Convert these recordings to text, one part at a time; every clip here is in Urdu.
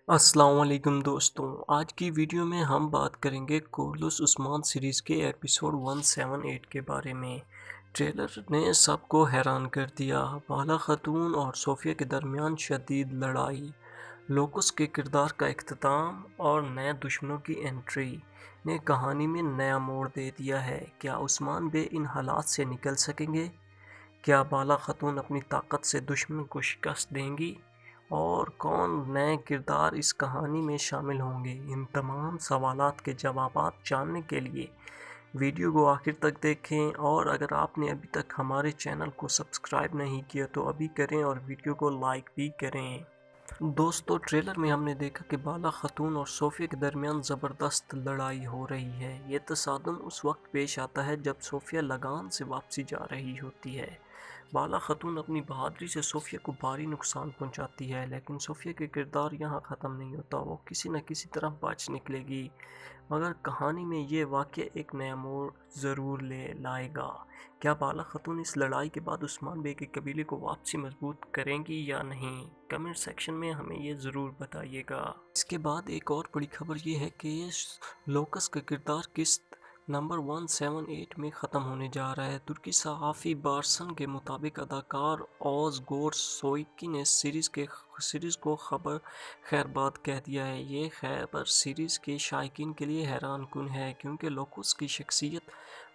السلام علیکم دوستوں، آج کی ویڈیو میں ہم بات کریں گے کورلس عثمان سیریز کے ایپیسوڈ 178 کے بارے میں۔ ٹریلر نے سب کو حیران کر دیا۔ بالا خاتون اور صوفیہ کے درمیان شدید لڑائی، لوکس کے کردار کا اختتام اور نئے دشمنوں کی انٹری نے کہانی میں نیا موڑ دے دیا ہے۔ کیا عثمان بے ان حالات سے نکل سکیں گے؟ کیا بالا خاتون اپنی طاقت سے دشمن کو شکست دیں گی؟ اور کون نئے کردار اس کہانی میں شامل ہوں گے؟ ان تمام سوالات کے جوابات جاننے کے لیے ویڈیو کو آخر تک دیکھیں، اور اگر آپ نے ابھی تک ہمارے چینل کو سبسکرائب نہیں کیا تو ابھی کریں اور ویڈیو کو لائک بھی کریں۔ دوستو، ٹریلر میں ہم نے دیکھا کہ بالا خاتون اور صوفیہ کے درمیان زبردست لڑائی ہو رہی ہے۔ یہ تصادم اس وقت پیش آتا ہے جب صوفیہ لگان سے واپسی جا رہی ہوتی ہے۔ بالا خاتون اپنی بہادری سے صوفیہ کو بھاری نقصان پہنچاتی ہے، لیکن صوفیہ کا کردار یہاں ختم نہیں ہوتا، وہ کسی نہ کسی طرح بچ نکلے گی۔ مگر کہانی میں یہ واقعہ ایک نیا موڑ ضرور لائے گا۔ کیا بالا خاتون اس لڑائی کے بعد عثمان بے کے قبیلے کو واپسی مضبوط کریں گی یا نہیں؟ کمنٹ سیکشن میں ہمیں یہ ضرور بتائیے گا۔ اس کے بعد ایک اور بڑی خبر یہ ہے کہ لوکس کا کردار قسط نمبر 178 میں ختم ہونے جا رہا ہے۔ ترکی صحافی بارسن کے مطابق اداکار اوز گور سویکی نے سیریز کو خیر بات کہہ دیا ہے۔ یہ خبر سیریز کے شائقین کے لیے حیران کن ہے، کیونکہ لوکس کی شخصیت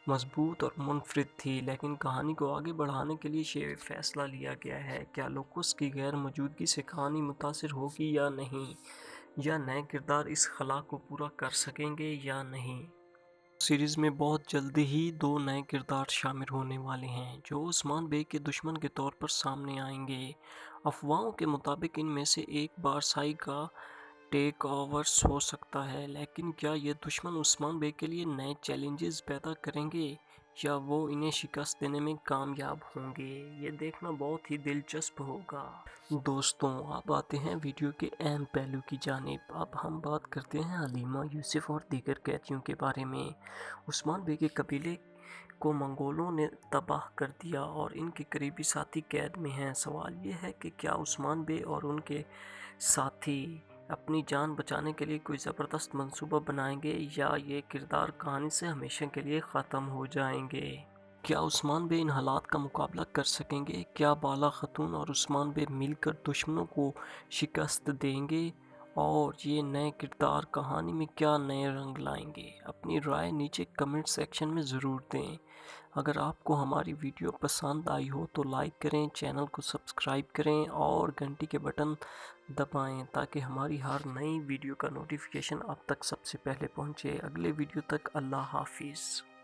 مضبوط اور منفرد تھی، لیکن کہانی کو آگے بڑھانے کے لیے یہ فیصلہ لیا گیا ہے۔ کیا لوکس کی غیر موجودگی سے کہانی متاثر ہوگی یا نہیں؟ یا نئے کردار اس خلا کو پورا کر سکیں گے یا نہیں؟ سیریز میں بہت جلدی ہی 2 نئے کردار شامل ہونے والے ہیں، جو عثمان بے کے دشمن کے طور پر سامنے آئیں گے۔ افواہوں کے مطابق ان میں سے ایک بارسائی کا ٹیک اوورز ہو سکتا ہے، لیکن کیا یہ دشمن عثمان بے کے لیے نئے چیلنجز پیدا کریں گے یا وہ انہیں شکست دینے میں کامیاب ہوں گے؟ یہ دیکھنا بہت ہی دلچسپ ہوگا۔ دوستوں، اب آتے ہیں ویڈیو کے اہم پہلو کی جانب۔ اب ہم بات کرتے ہیں حلیمہ یوسف اور دیگر قیدیوں کے بارے میں۔ عثمان بے کے قبیلے کو منگولوں نے تباہ کر دیا اور ان کے قریبی ساتھی قید میں ہیں۔ سوال یہ ہے کہ کیا عثمان بے اور ان کے ساتھی اپنی جان بچانے کے لیے کوئی زبردست منصوبہ بنائیں گے یا یہ کردار کہانی سے ہمیشہ کے لیے ختم ہو جائیں گے؟ کیا عثمان بے ان حالات کا مقابلہ کر سکیں گے؟ کیا بالا خاتون اور عثمان بے مل کر دشمنوں کو شکست دیں گے؟ اور یہ نئے کردار کہانی میں کیا نئے رنگ لائیں گے؟ اپنی رائے نیچے کمنٹ سیکشن میں ضرور دیں۔ اگر آپ کو ہماری ویڈیو پسند آئی ہو تو لائک کریں، چینل کو سبسکرائب کریں اور گھنٹی کے بٹن دبائیں تاکہ ہماری ہر نئی ویڈیو کا نوٹیفیکیشن آپ تک سب سے پہلے پہنچے۔ اگلے ویڈیو تک اللہ حافظ۔